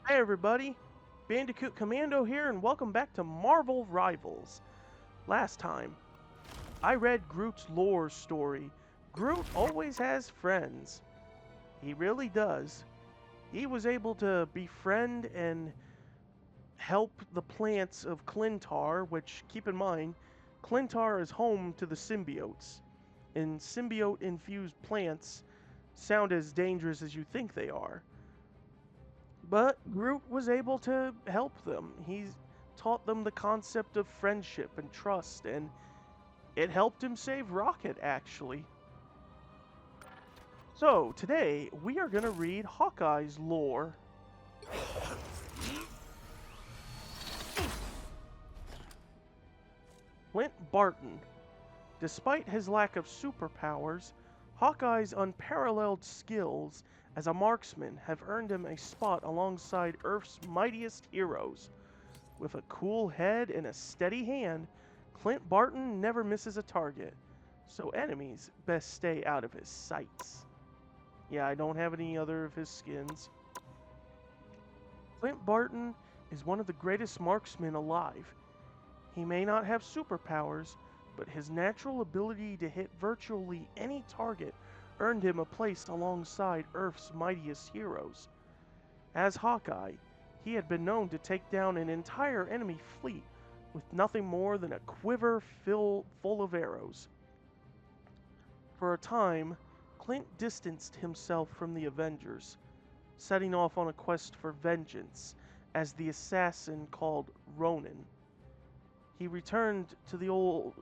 Hey everybody, Bandicoot Commando here and welcome back to Marvel Rivals. Last time, I read Groot's lore story. Groot always has friends. He really does. He was able to befriend and help the plants of Clintar, which, keep in mind, Clintar is home to the symbiotes. And symbiote-infused plants sound as dangerous as you think they are. But Groot was able to help them. He taught them the concept of friendship and trust, and it helped him save Rocket, actually. So, today, we are going to read Hawkeye's lore. Clint Barton. Despite his lack of superpowers, Hawkeye's unparalleled skills as a marksman have earned him a spot alongside Earth's mightiest heroes. With a cool head and a steady hand, Clint Barton never misses a target, so enemies best stay out of his sights. Yeah, I don't have any other of his skins. Clint Barton is one of the greatest marksmen alive. He may not have superpowers, but his natural ability to hit virtually any target earned him a place alongside Earth's mightiest heroes. As Hawkeye, he had been known to take down an entire enemy fleet with nothing more than a quiver full of arrows. For a time, Clint distanced himself from the Avengers, setting off on a quest for vengeance as the assassin called Ronin. He returned to the old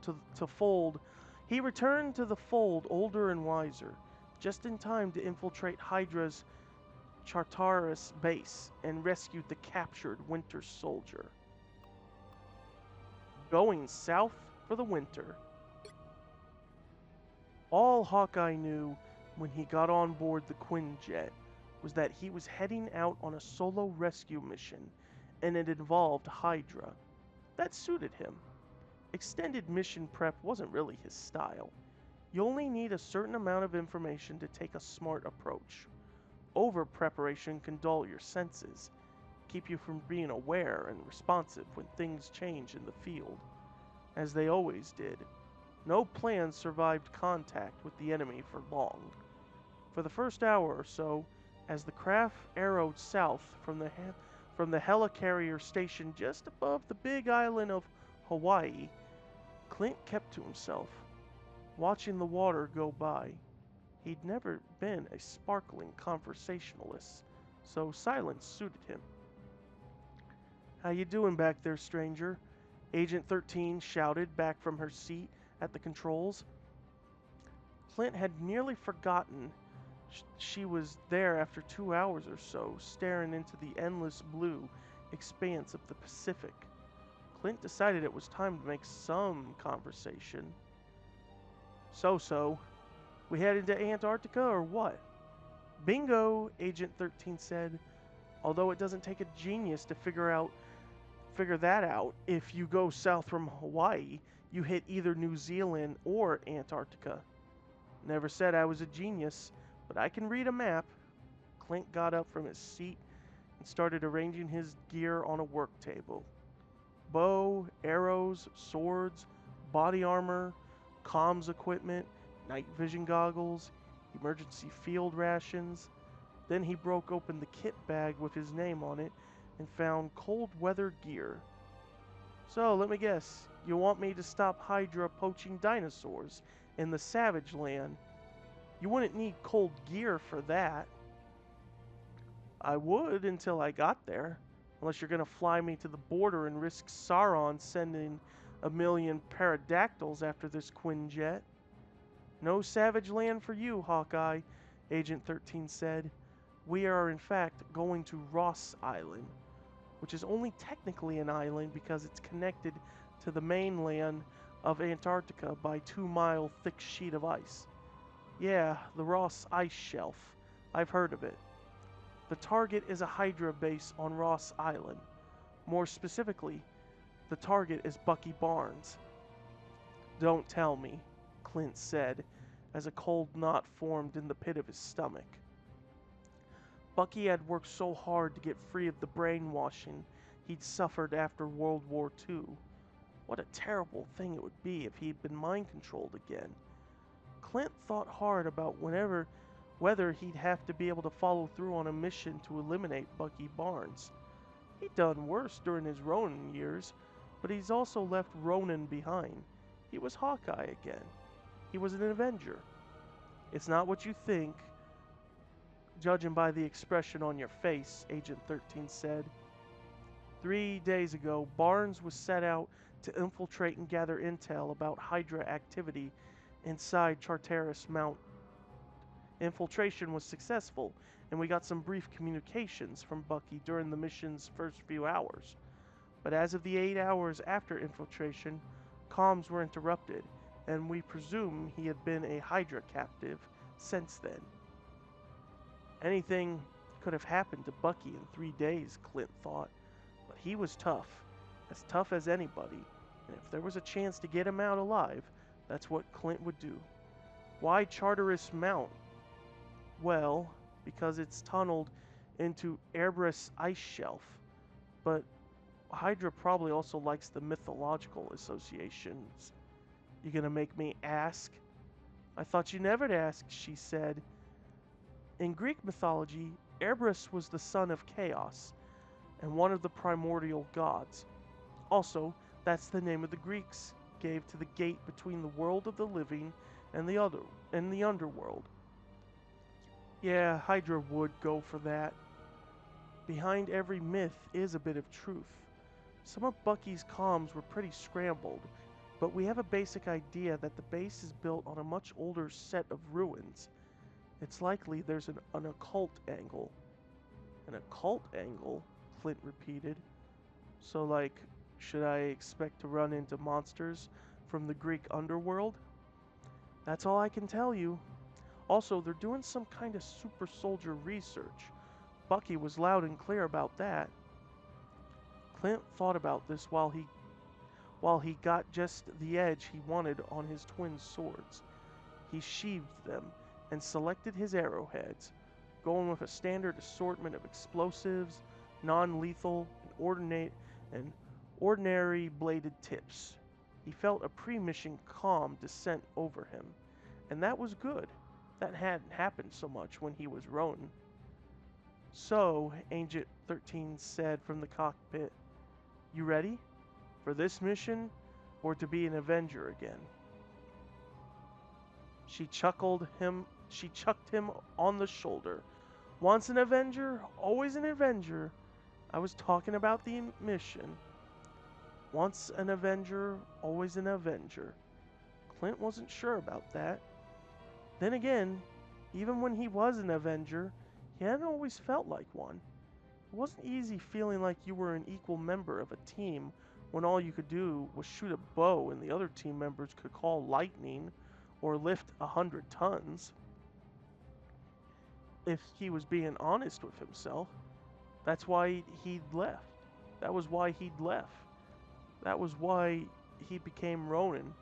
to fold. He returned to the fold older and wiser, just in time to infiltrate Hydra's Chartaris base and rescued the captured Winter Soldier. Going south for the winter. All Hawkeye knew when he got on board the Quinjet was that he was heading out on a solo rescue mission, and it involved Hydra. That suited him. Extended mission prep wasn't really his style. You only need a certain amount of information to take a smart approach. Over preparation can dull your senses, keep you from being aware and responsive when things change in the field. As they always did, no plan survived contact with the enemy for long. For the first hour or so, as the craft arrowed south from the helicarrier station just above the big island of Hawaii, Clint kept to himself, watching the water go by. He'd never been a sparkling conversationalist, so silence suited him. "How you doing back there, stranger?" Agent 13 shouted back from her seat at the controls. Clint had nearly forgotten she was there after 2 hours or so, staring into the endless blue expanse of the Pacific. Clint decided it was time to make some conversation. So, we headed to Antarctica or what?" "Bingo," Agent 13 said, "although it doesn't take a genius to figure that out. If you go south from Hawaii, you hit either New Zealand or Antarctica." "Never said I was a genius, but I can read a map." Clint got up from his seat and started arranging his gear on a work table. Bow, arrows, swords, body armor, comms equipment, night vision goggles, emergency field rations. Then he broke open the kit bag with his name on it and found cold weather gear. "So, let me guess, you want me to stop Hydra poaching dinosaurs in the Savage Land? You wouldn't need cold gear for that." "I would until I got there. Unless you're gonna fly me to the border and risk Sauron sending a million pterodactyls after this Quinjet." "No Savage Land for you, Hawkeye," Agent 13 said. "We are in fact going to Ross Island, which is only technically an island because it's connected to the mainland of Antarctica by 2-mile thick sheet of ice. Yeah, the Ross Ice Shelf. I've heard of it. The target is a Hydra base on Ross Island. More specifically, the target is Bucky Barnes." "Don't tell me," Clint said, as a cold knot formed in the pit of his stomach. Bucky had worked so hard to get free of the brainwashing he'd suffered after World War II. What a terrible thing it would be if he'd been mind controlled again. Clint thought hard about whether he'd have to be able to follow through on a mission to eliminate Bucky Barnes. He'd done worse during his Ronin years, but he's also left Ronin behind. He was Hawkeye again. He was an Avenger. It's not what you think, judging by the expression on your face, Agent 13 said. 3 days ago, Barnes was set out to infiltrate and gather intel about Hydra activity inside Charteris Mount. Infiltration was successful, and we got some brief communications from Bucky during the mission's first few hours. But as of the 8 hours after infiltration, comms were interrupted, and we presume he had been a Hydra captive since then. Anything could have happened to Bucky in 3 days, Clint thought, but he was as tough as anybody, and if there was a chance to get him out alive, that's what Clint would do. Why Charteris Mount? Well, because it's tunneled into Erebus ice shelf, but Hydra probably also likes the mythological associations. You gonna make me ask? I thought you never'd ask, she said. In Greek mythology, Erebus was the son of Chaos and one of the primordial gods. Also, that's the name of the Greeks gave to the gate between the world of the living and the underworld. Yeah, Hydra would go for that. Behind every myth is a bit of truth. Some of Bucky's comms were pretty scrambled, but we have a basic idea that the base is built on a much older set of ruins. It's likely there's an occult angle. An occult angle? Clint repeated. So, like, should I expect to run into monsters from the Greek underworld? That's all I can tell you. Also, they're doing some kind of super soldier research. Bucky was loud and clear about that. Clint thought about this while he got just the edge he wanted on his twin swords. He sheathed them and selected his arrowheads, going with a standard assortment of explosives, non-lethal, and ordinary bladed tips. He felt a pre-mission calm descent over him, and that was good. That hadn't happened so much when he was Ronin. So, Agent 13 said from the cockpit, "You ready? For this mission, or to be an Avenger again?" She chucked him on the shoulder. "Once an Avenger, always an Avenger. I was talking about the mission. Once an Avenger, always an Avenger." Clint wasn't sure about that. Then again, even when he was an Avenger, he hadn't always felt like one. It wasn't easy feeling like you were an equal member of a team when all you could do was shoot a bow and the other team members could call lightning or lift 100 tons. If he was being honest with himself, that's why he'd left. That was why he'd left. That was why he became Ronin.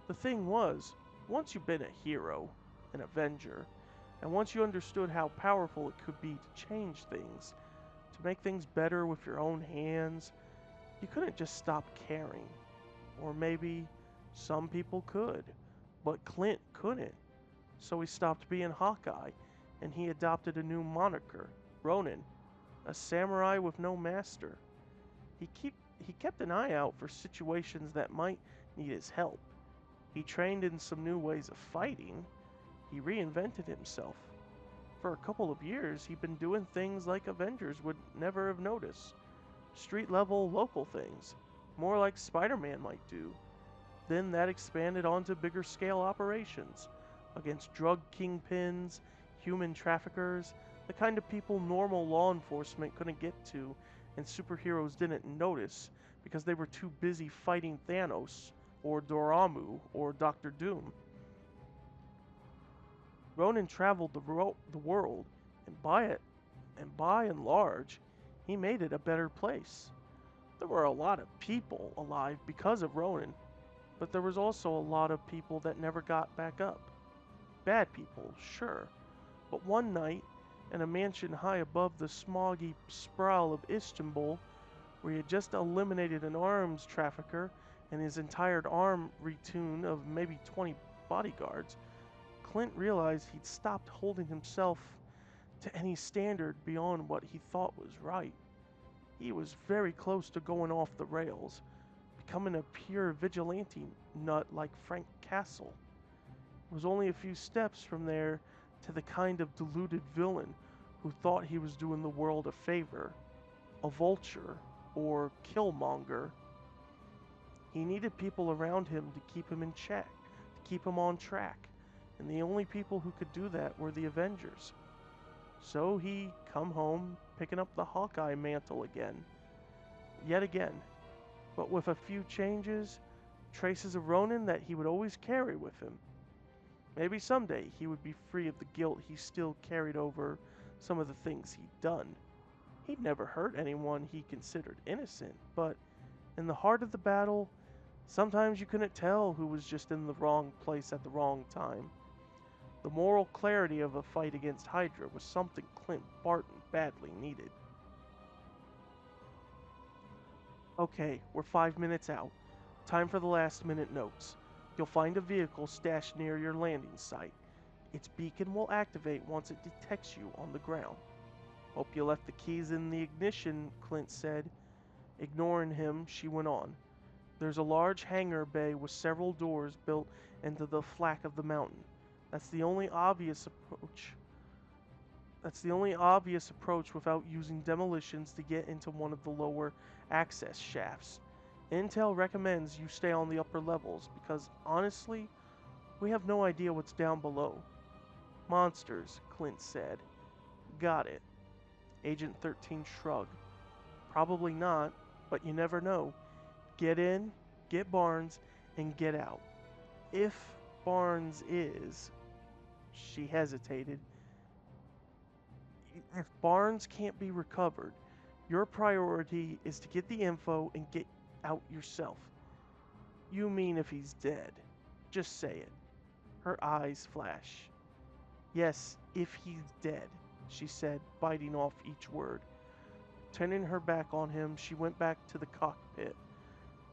The thing was, once you've been a hero, an Avenger, and once you understood how powerful it could be to change things, to make things better with your own hands, you couldn't just stop caring. Or maybe some people could, but Clint couldn't. So he stopped being Hawkeye, and he adopted a new moniker, Ronin, a samurai with no master. He kept an eye out for situations that might need his help. He trained in some new ways of fighting. He reinvented himself. For a couple of years, he'd been doing things like Avengers would never have noticed. Street-level, local things, more like Spider-Man might do. Then that expanded onto bigger-scale operations against drug kingpins, human traffickers, the kind of people normal law enforcement couldn't get to and superheroes didn't notice because they were too busy fighting Thanos or Dormammu or Doctor Doom. Ronin traveled the world, and by and large, he made it a better place. There were a lot of people alive because of Ronin, but there was also a lot of people that never got back up. Bad people, sure, but one night, and a mansion high above the smoggy sprawl of Istanbul, where he had just eliminated an arms trafficker and his entire arm retune of maybe 20 bodyguards, Clint realized he'd stopped holding himself to any standard beyond what he thought was right. He was very close to going off the rails, becoming a pure vigilante nut like Frank Castle. It was only a few steps from there to the kind of deluded villain who thought he was doing the world a favor, a vulture, or Killmonger. He needed people around him to keep him in check, to keep him on track, and the only people who could do that were the Avengers. So he come home, picking up the Hawkeye mantle again, yet again, but with a few changes, traces of Ronin that he would always carry with him. Maybe someday he would be free of the guilt he still carried over some of the things he'd done. He'd never hurt anyone he considered innocent, but in the heart of the battle, sometimes you couldn't tell who was just in the wrong place at the wrong time. The moral clarity of a fight against Hydra was something Clint Barton badly needed. Okay, we're 5 minutes out. Time for the last minute notes. You'll find a vehicle stashed near your landing site. Its beacon will activate once it detects you on the ground. Hope you left the keys in the ignition, Clint said. Ignoring him, she went on. There's a large hangar bay with several doors built into the flank of the mountain. That's the only obvious approach without using demolitions to get into one of the lower access shafts. Intel recommends you stay on the upper levels because, honestly, we have no idea what's down below. Monsters, Clint said. Got it. Agent 13 shrugged. Probably not, but you never know. Get in, get Barnes, and get out. If Barnes is... She hesitated. If Barnes can't be recovered, your priority is to get the info and get out yourself. You mean if he's dead. Just say it. Her eyes flashed. Yes, if he's dead, she said, biting off each word. Turning her back on him, she went back to the cockpit.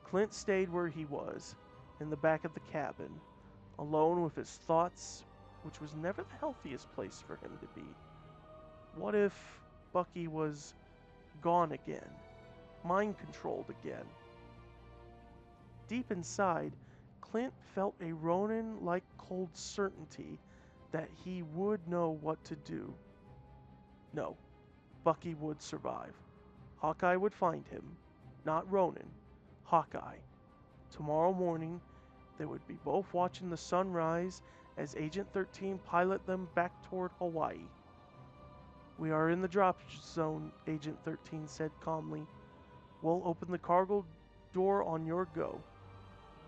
Clint stayed where he was, in the back of the cabin, alone with his thoughts, which was never the healthiest place for him to be. What if Bucky was gone again? Mind controlled again? Deep inside, Clint felt a Ronin-like cold certainty that he would know what to do. No, Bucky would survive. Hawkeye would find him. Not Ronin, Hawkeye. Tomorrow morning, they would be both watching the sun rise as Agent 13 pilot them back toward Hawaii. We are in the drop zone, Agent 13 said calmly. We'll open the cargo door on your go.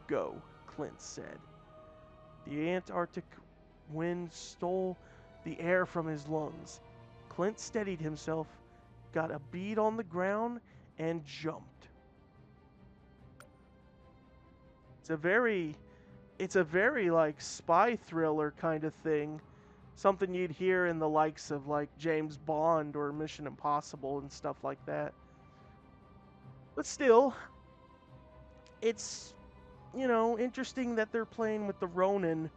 Go, Clint said. The Antarctic wind stole the air from his lungs. Clint steadied himself, got a bead on the ground, and jumped. It's a very like spy thriller kind of thing. Something you'd hear in the likes of like James Bond or Mission Impossible and stuff like that. But still, it's, interesting that they're playing with the Ronin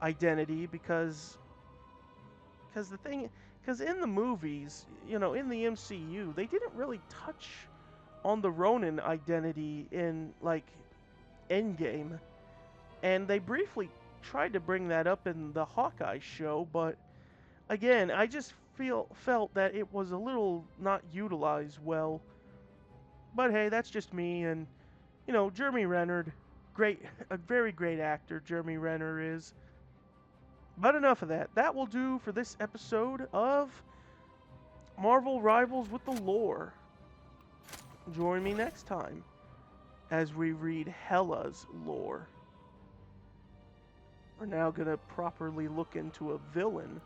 identity because in the movies, in the MCU, they didn't really touch on the Ronin identity in like Endgame, and they briefly tried to bring that up in the Hawkeye show, but again, I just felt that it was a little not utilized well. But hey, that's just me, and Jeremy Renner, a very great actor, Jeremy Renner is. But enough of that. That will do for this episode of Marvel Rivals with the Lore. Join me next time as we read Hela's lore. We're now going to properly look into a villain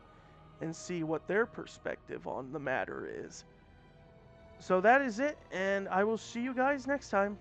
and see what their perspective on the matter is. So that is it, and I will see you guys next time.